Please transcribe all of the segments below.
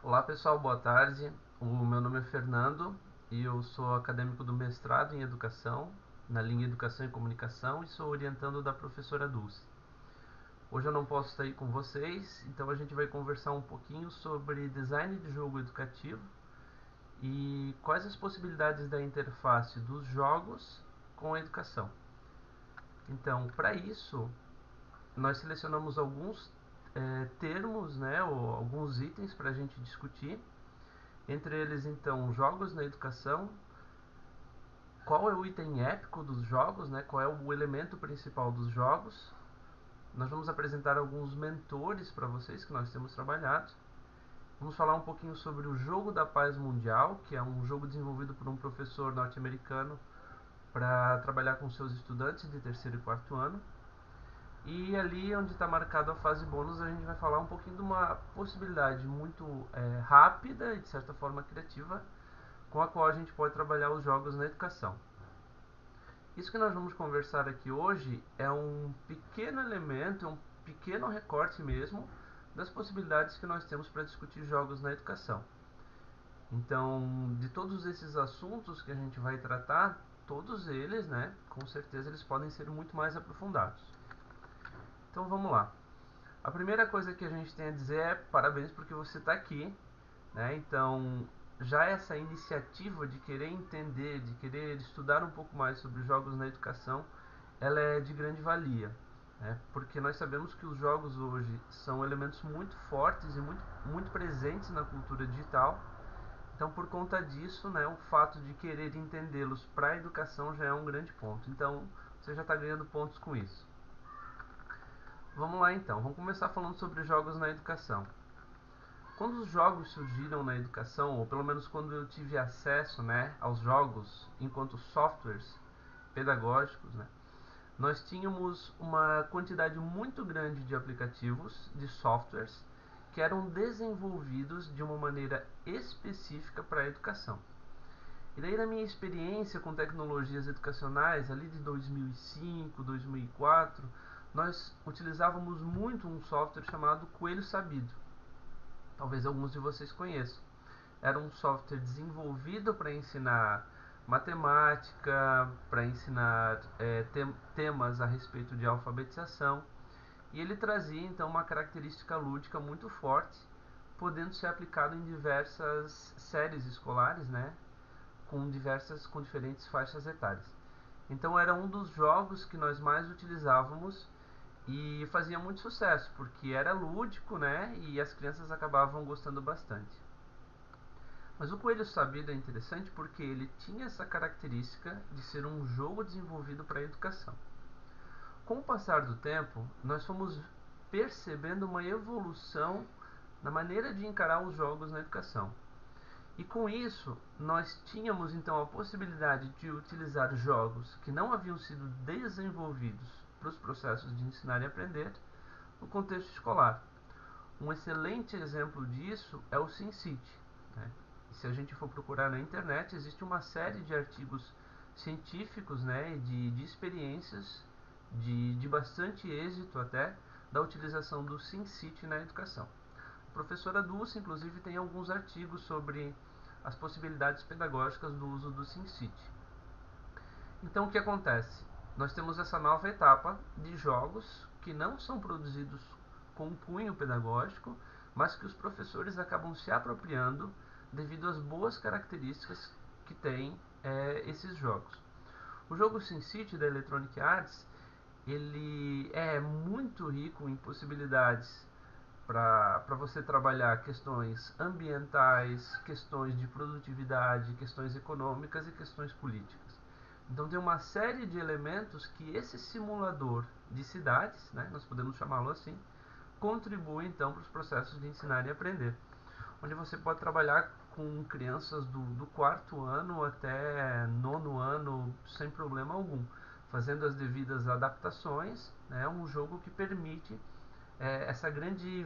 Olá pessoal, boa tarde. O meu nome é Fernando e eu sou acadêmico do mestrado em Educação, na linha Educação e Comunicação, e sou orientando da professora Dulce. Hoje eu não posso estar aí com vocês, então a gente vai conversar um pouquinho sobre design de jogo educativo e quais as possibilidades da interface dos jogos com a educação. Então, para isso, nós selecionamos alguns termos, né, ou alguns itens para a gente discutir. Entre eles, então, jogos na educação, qual é o item épico dos jogos, né? Qual é o elemento principal dos jogos. Nós vamos apresentar alguns mentores para vocês que nós temos trabalhado. Vamos falar um pouquinho sobre o Jogo da Paz Mundial, que é um jogo desenvolvido por um professor norte-americano para trabalhar com seus estudantes de terceiro e quarto ano. E ali onde está marcado a fase bônus, a gente vai falar um pouquinho de uma possibilidade muito rápida e de certa forma criativa com a qual a gente pode trabalhar os jogos na educação. Isso que nós vamos conversar aqui hoje é um pequeno elemento, um pequeno recorte mesmo das possibilidades que nós temos para discutir jogos na educação. Então, de todos esses assuntos que a gente vai tratar, todos eles, né, com certeza eles podem ser muito mais aprofundados. Então vamos lá. A primeira coisa que a gente tem a dizer é parabéns porque você está aqui, né? Então, já essa iniciativa de querer entender, de querer estudar um pouco mais sobre jogos na educação, ela é de grande valia, né? Porque nós sabemos que os jogos hoje são elementos muito fortes e muito presentes na cultura digital. Então, por conta disso, né, o fato de querer entendê-los para a educação já é um grande ponto. Então, você já está ganhando pontos com isso. Vamos lá então, vamos começar falando sobre jogos na educação. Quando os jogos surgiram na educação, ou pelo menos quando eu tive acesso, né, aos jogos enquanto softwares pedagógicos, né, nós tínhamos uma quantidade muito grande de aplicativos, de softwares, que eram desenvolvidos de uma maneira específica para a educação. E daí, na minha experiência com tecnologias educacionais, ali de 2005, 2004, nós utilizávamos muito um software chamado Coelho Sabido. Talvez alguns de vocês conheçam. Era um software desenvolvido para ensinar matemática, para ensinar temas a respeito de alfabetização, e ele trazia então uma característica lúdica muito forte, podendo ser aplicado em diversas séries escolares, né, com diferentes faixas etárias. Então era um dos jogos que nós mais utilizávamos e fazia muito sucesso, porque era lúdico, né, e as crianças acabavam gostando bastante. Mas o Coelho Sabido é interessante porque ele tinha essa característica de ser um jogo desenvolvido para a educação. Com o passar do tempo, nós fomos percebendo uma evolução na maneira de encarar os jogos na educação. E com isso, nós tínhamos então a possibilidade de utilizar jogos que não haviam sido desenvolvidos para os processos de ensinar e aprender no contexto escolar. Um excelente exemplo disso é o SimCity, né? Se a gente for procurar na internet, existe uma série de artigos científicos, né, de experiências de bastante êxito até da utilização do SimCity na educação. A professora Dulce, inclusive, tem alguns artigos sobre as possibilidades pedagógicas do uso do SimCity. Então, o que acontece? Nós temos essa nova etapa de jogos que não são produzidos com um cunho pedagógico, mas que os professores acabam se apropriando devido às boas características que têm esses jogos. O jogo SimCity da Electronic Arts, ele é muito rico em possibilidades para você trabalhar questões ambientais, questões de produtividade, questões econômicas e questões políticas. Então tem uma série de elementos que esse simulador de cidades, né, nós podemos chamá-lo assim, contribui então para os processos de ensinar e aprender, onde você pode trabalhar com crianças do quarto ano até nono ano sem problema algum, fazendo as devidas adaptações, né, um jogo que permite essa grande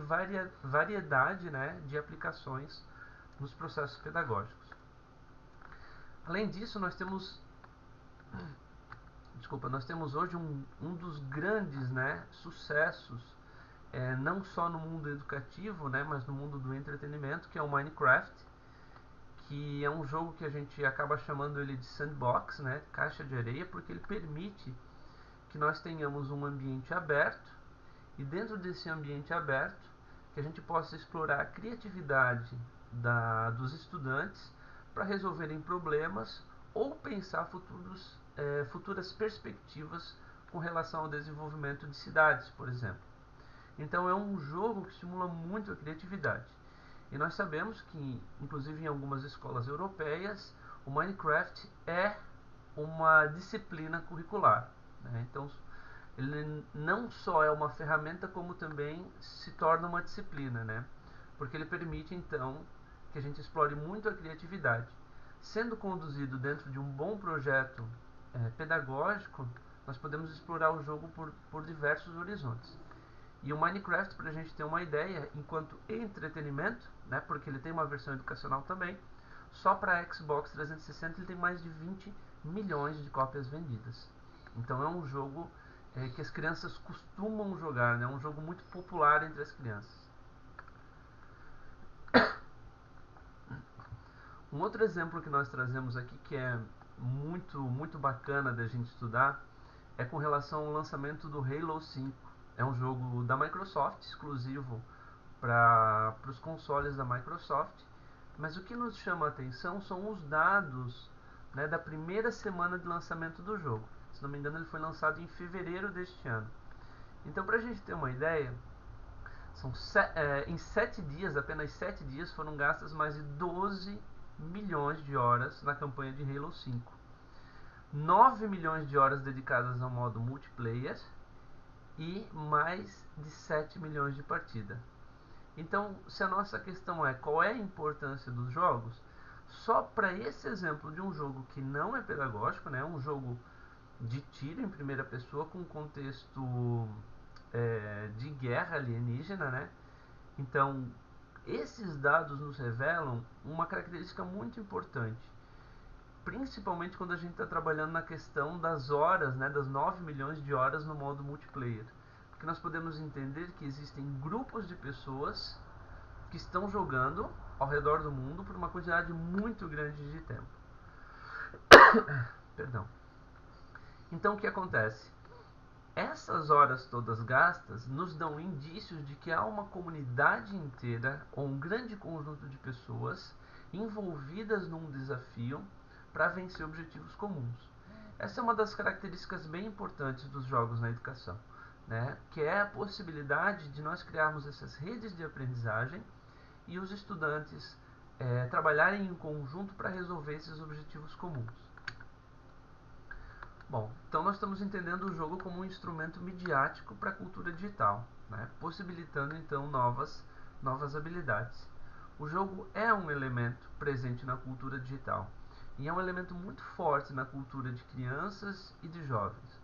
variedade, né, de aplicações nos processos pedagógicos. Além disso, nós temos hoje um dos grandes, né, sucessos não só no mundo educativo, né, mas no mundo do entretenimento, que é o Minecraft, que é um jogo que a gente acaba chamando ele de sandbox, né, caixa de areia, porque ele permite que nós tenhamos um ambiente aberto e dentro desse ambiente aberto que a gente possa explorar a criatividade dos estudantes para resolverem problemas ou pensar futuras perspectivas com relação ao desenvolvimento de cidades, por exemplo. Então é um jogo que estimula muito a criatividade. E nós sabemos que, inclusive em algumas escolas europeias, o Minecraft é uma disciplina curricular, né? Então ele não só é uma ferramenta, como também se torna uma disciplina, né? Porque ele permite então que a gente explore muito a criatividade. Sendo conduzido dentro de um bom projeto pedagógico, nós podemos explorar o jogo por diversos horizontes. E o Minecraft, para a gente ter uma ideia, enquanto entretenimento, né, porque ele tem uma versão educacional também, só para Xbox 360 ele tem mais de 20 milhões de cópias vendidas. Então é um jogo que as crianças costumam jogar, né, um jogo muito popular entre as crianças. Um outro exemplo que nós trazemos aqui, que é muito bacana da gente estudar, é com relação ao lançamento do Halo 5. É um jogo da Microsoft, exclusivo para os consoles da Microsoft, mas o que nos chama a atenção são os dados, né, da primeira semana de lançamento do jogo. Se não me engano, ele foi lançado em fevereiro deste ano. Então, para a gente ter uma ideia, em 7 dias, apenas 7 dias, foram gastas mais de 12 milhões de horas na campanha de Halo 5. 9 milhões de horas dedicadas ao modo multiplayer e mais de 7 milhões de partida. Então, se a nossa questão é qual é a importância dos jogos, só para esse exemplo de um jogo que não é pedagógico, né, um jogo de tiro em primeira pessoa com contexto de guerra alienígena, né? Então, esses dados nos revelam uma característica muito importante, principalmente quando a gente está trabalhando na questão das horas, né, das 9 milhões de horas no modo multiplayer. Porque nós podemos entender que existem grupos de pessoas que estão jogando ao redor do mundo por uma quantidade muito grande de tempo. Perdão. Então o que acontece? Essas horas todas gastas nos dão indícios de que há uma comunidade inteira ou um grande conjunto de pessoas envolvidas num desafio para vencer objetivos comuns. Essa é uma das características bem importantes dos jogos na educação, né? Que é a possibilidade de nós criarmos essas redes de aprendizagem e os estudantes trabalharem em conjunto para resolver esses objetivos comuns. Bom, então nós estamos entendendo o jogo como um instrumento midiático para a cultura digital, né? Possibilitando então novas habilidades. O jogo é um elemento presente na cultura digital e é um elemento muito forte na cultura de crianças e de jovens.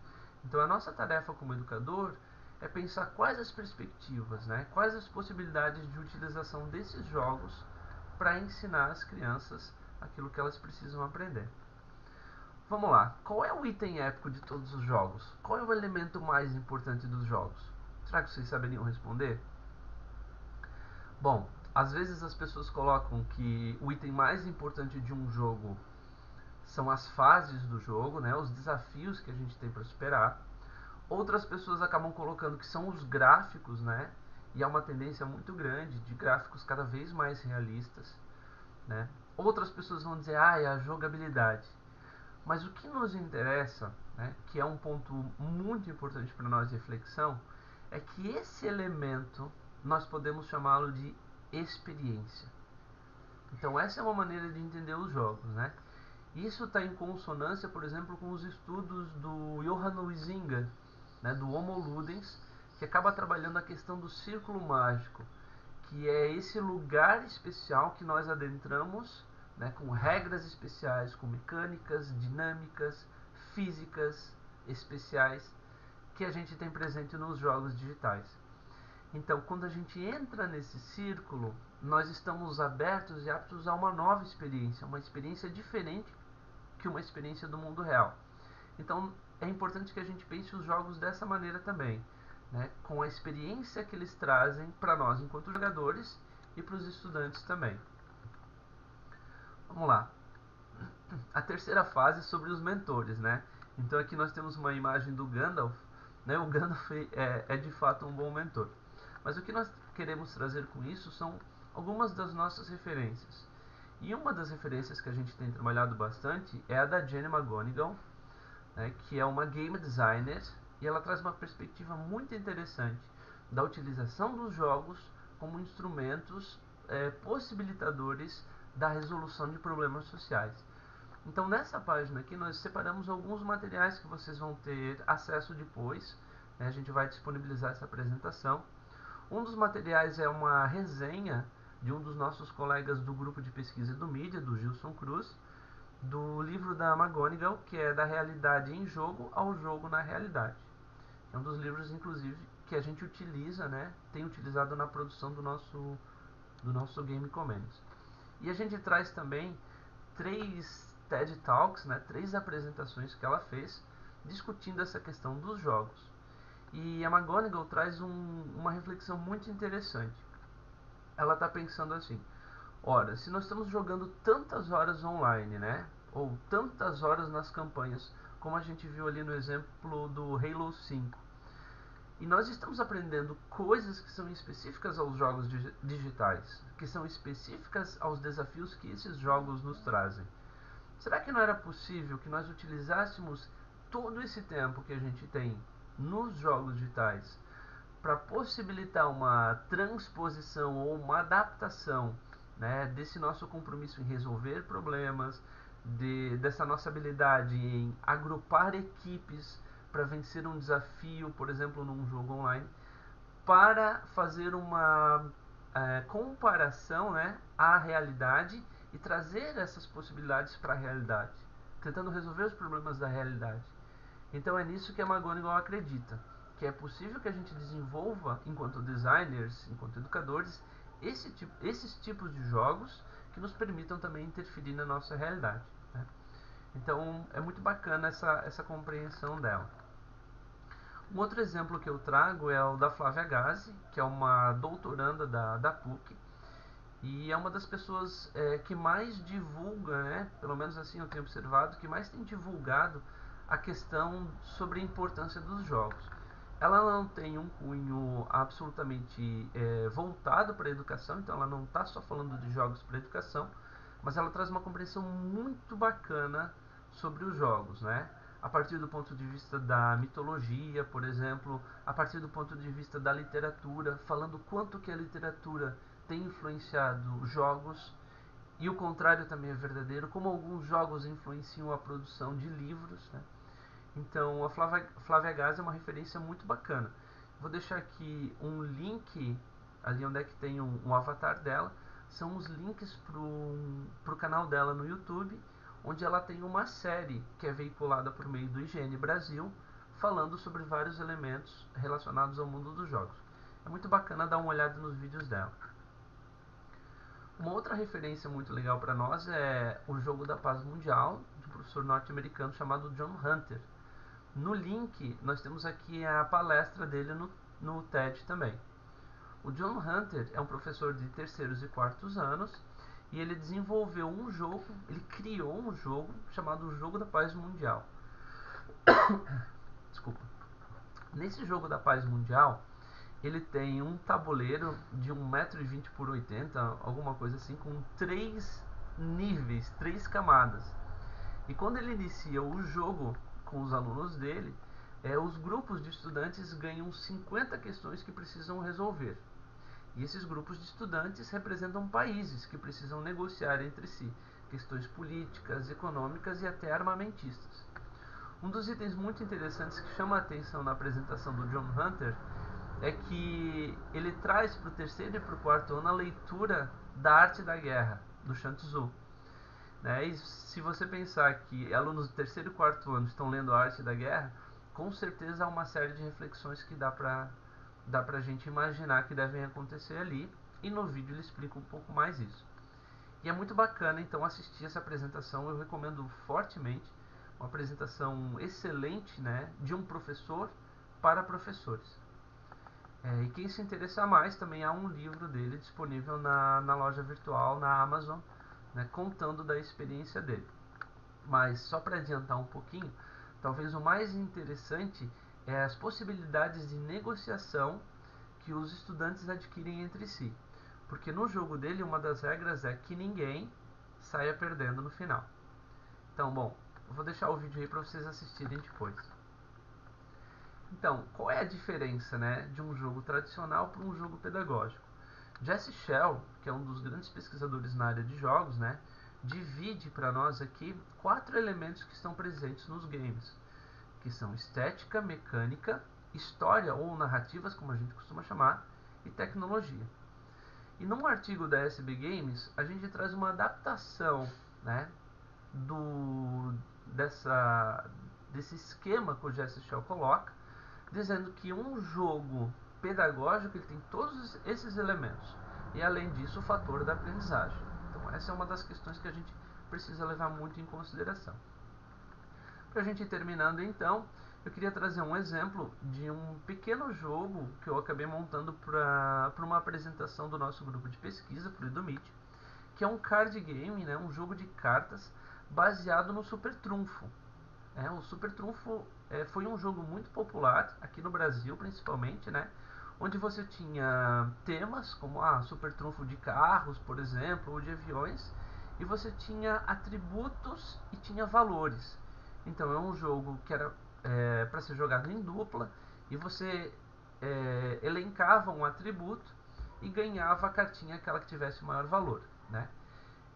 Então a nossa tarefa como educador é pensar quais as perspectivas, né? Quais as possibilidades de utilização desses jogos para ensinar as crianças aquilo que elas precisam aprender. Vamos lá, qual é o item épico de todos os jogos? Qual é o elemento mais importante dos jogos? Será que vocês saberiam responder? Bom, às vezes as pessoas colocam que o item mais importante de um jogo são as fases do jogo, né, os desafios que a gente tem para superar. Outras pessoas acabam colocando que são os gráficos, né, e há uma tendência muito grande de gráficos cada vez mais realistas, né. Outras pessoas vão dizer, é a jogabilidade. Mas o que nos interessa, né, que é um ponto muito importante para nós de reflexão, é que esse elemento nós podemos chamá-lo de experiência. Então essa é uma maneira de entender os jogos, né? Isso está em consonância, por exemplo, com os estudos do Johann Huizinga, né, do Homo Ludens, que acaba trabalhando a questão do círculo mágico, que é esse lugar especial que nós adentramos, né, com regras especiais, com mecânicas, dinâmicas, físicas especiais que a gente tem presente nos jogos digitais. Então, quando a gente entra nesse círculo, nós estamos abertos e aptos a uma nova experiência, uma experiência diferente que uma experiência do mundo real. Então, é importante que a gente pense os jogos dessa maneira também, né, com a experiência que eles trazem para nós enquanto jogadores e para os estudantes também. Vamos lá. A terceira fase é sobre os mentores, né? Então aqui nós temos uma imagem do Gandalf, né? O Gandalf é de fato um bom mentor. Mas o que nós queremos trazer com isso são algumas das nossas referências. E uma das referências que a gente tem trabalhado bastante é a da Jenny McGonigal, né, que é uma game designer, e ela traz uma perspectiva muito interessante da utilização dos jogos como instrumentos possibilitadores da resolução de problemas sociais. Então nessa página aqui nós separamos alguns materiais que vocês vão ter acesso depois, né, a gente vai disponibilizar essa apresentação. Um dos materiais é uma resenha de um dos nossos colegas do grupo de pesquisa do Mídia, do Gilson Cruz, do livro da McGonigal, que é Da Realidade em Jogo ao Jogo na Realidade. É um dos livros, inclusive, que a gente utiliza, né, tem utilizado na produção do nosso Game Commons. E a gente traz também 3 TED Talks, né, 3 apresentações que ela fez discutindo essa questão dos jogos. E a McGonigal traz uma reflexão muito interessante. Ela está pensando assim: ora, se nós estamos jogando tantas horas online, né, ou tantas horas nas campanhas, como a gente viu ali no exemplo do Halo 5, e nós estamos aprendendo coisas que são específicas aos jogos digitais, que são específicas aos desafios que esses jogos nos trazem, será que não era possível que nós utilizássemos todo esse tempo que a gente tem nos jogos digitais para possibilitar uma transposição ou uma adaptação, né, desse nosso compromisso em resolver problemas, dessa nossa habilidade em agrupar equipes para vencer um desafio, por exemplo, num jogo online, para fazer uma comparação, né, à realidade e trazer essas possibilidades para a realidade, tentando resolver os problemas da realidade. Então é nisso que a McGonigal acredita, que é possível que a gente desenvolva, enquanto designers, enquanto educadores, esses tipos de jogos que nos permitam também interferir na nossa realidade, né? Então é muito bacana essa compreensão dela. Um outro exemplo que eu trago é o da Flávia Gazi, que é uma doutoranda da PUC, e é uma das pessoas que mais divulga, né, pelo menos assim eu tenho observado, que mais tem divulgado a questão sobre a importância dos jogos. Ela não tem um cunho absolutamente voltado para a educação, então ela não está só falando de jogos para a educação, mas ela traz uma compreensão muito bacana sobre os jogos, né? A partir do ponto de vista da mitologia, por exemplo, a partir do ponto de vista da literatura, falando quanto que a literatura tem influenciado jogos, e o contrário também é verdadeiro, como alguns jogos influenciam a produção de livros, né? Então a Flávia Gazi é uma referência muito bacana. Vou deixar aqui um link, ali onde é que tem um avatar dela, são os links para o canal dela no YouTube, onde ela tem uma série que é veiculada por meio do IGN Brasil, falando sobre vários elementos relacionados ao mundo dos jogos. É muito bacana dar uma olhada nos vídeos dela. Uma outra referência muito legal para nós é o Jogo da Paz Mundial, de um professor norte-americano chamado John Hunter. No link, nós temos aqui a palestra dele no TED também. O John Hunter é um professor de terceiros e quartos anos, e ele desenvolveu um jogo, ele criou um jogo chamado Jogo da Paz Mundial. Desculpa. Nesse Jogo da Paz Mundial, ele tem um tabuleiro de 1,20 m por 80, alguma coisa assim, com 3 níveis, 3 camadas. E quando ele inicia o jogo com os alunos dele, os grupos de estudantes ganham 50 questões que precisam resolver. E esses grupos de estudantes representam países que precisam negociar entre si questões políticas, econômicas e até armamentistas. Um dos itens muito interessantes que chama a atenção na apresentação do John Hunter é que ele traz para o terceiro e para o quarto ano a leitura da Arte da Guerra, do Sun Tzu. Né? E se você pensar que alunos do terceiro e quarto ano estão lendo a Arte da Guerra, com certeza há uma série de reflexões que dá para a gente imaginar que devem acontecer ali, e no vídeo ele explica um pouco mais isso. E é muito bacana então assistir essa apresentação, eu recomendo fortemente, uma apresentação excelente, né, de um professor para professores. E quem se interessar mais, também há um livro dele disponível na loja virtual, na Amazon, né, contando da experiência dele. Mas só para adiantar um pouquinho, talvez o mais interessante é as possibilidades de negociação que os estudantes adquirem entre si. Porque no jogo dele, uma das regras é que ninguém saia perdendo no final. Então, bom, eu vou deixar o vídeo aí para vocês assistirem depois. Então, qual é a diferença, né, de um jogo tradicional para um jogo pedagógico? Jesse Shell, que é um dos grandes pesquisadores na área de jogos, né, divide para nós aqui 4 elementos que estão presentes nos games, que são estética, mecânica, história ou narrativas, como a gente costuma chamar, e tecnologia. E num artigo da SB Games, a gente traz uma adaptação, né, desse esquema que o Jesse Shell coloca, dizendo que um jogo pedagógico ele tem todos esses elementos e, além disso, o fator da aprendizagem. Então, essa é uma das questões que a gente precisa levar muito em consideração. Para a gente ir terminando, então, eu queria trazer um exemplo de um pequeno jogo que eu acabei montando para uma apresentação do nosso grupo de pesquisa, para o Edumit, que é um card game, né, um jogo de cartas baseado no Super Trunfo. O Super Trunfo foi um jogo muito popular, aqui no Brasil principalmente, né, onde você tinha temas como Super Trunfo de carros, por exemplo, ou de aviões, e você tinha atributos e tinha valores. Então é um jogo que era para ser jogado em dupla, e você elencava um atributo e ganhava a cartinha aquela que tivesse o maior valor, né?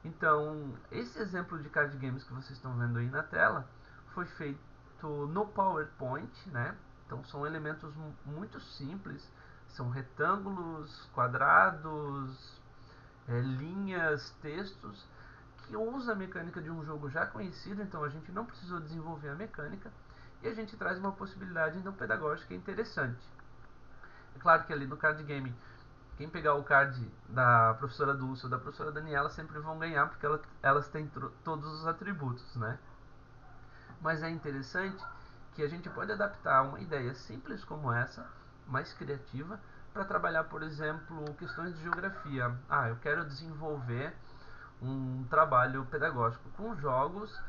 Então, esse exemplo de card games que vocês estão vendo aí na tela foi feito no PowerPoint, né? Então, são elementos muito simples, são retângulos, quadrados, linhas, textos, que usa a mecânica de um jogo já conhecido, então a gente não precisou desenvolver a mecânica, e a gente traz uma possibilidade então pedagógica interessante. É claro que ali no card game, quem pegar o card da professora Dulce ou da professora Daniela sempre vão ganhar, porque elas têm todos os atributos, né? Mas é interessante que a gente pode adaptar uma ideia simples como essa, mais criativa, para trabalhar, por exemplo, questões de geografia. Eu quero desenvolver um trabalho pedagógico com jogos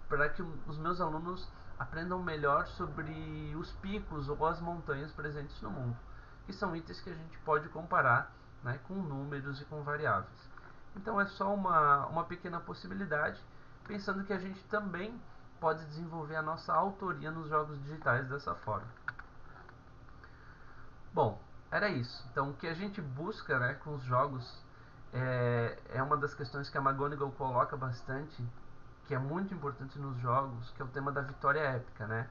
para que os meus alunos aprendam melhor sobre os picos ou as montanhas presentes no mundo, que são itens que a gente pode comparar, né, com números e com variáveis. Então é só uma pequena possibilidade, pensando que a gente também pode desenvolver a nossa autoria nos jogos digitais dessa forma. Bom, era isso. Então o que a gente busca, né, com os jogos é uma das questões que a McGonigal coloca bastante, que é muito importante nos jogos, que é o tema da vitória épica, né?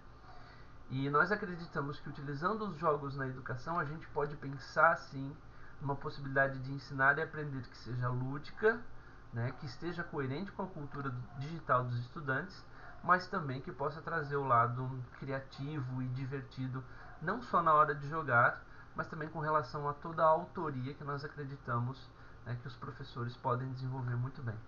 E nós acreditamos que utilizando os jogos na educação, a gente pode pensar, sim, numa possibilidade de ensinar e aprender que seja lúdica, né, que esteja coerente com a cultura digital dos estudantes, mas também que possa trazer o lado criativo e divertido, não só na hora de jogar, mas também com relação a toda a autoria que nós acreditamos, né, que os professores podem desenvolver muito bem.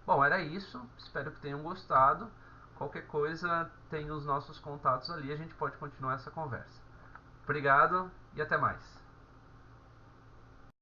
Bom, era isso. Espero que tenham gostado. Qualquer coisa, tem os nossos contatos ali. A gente pode continuar essa conversa. Obrigado e até mais.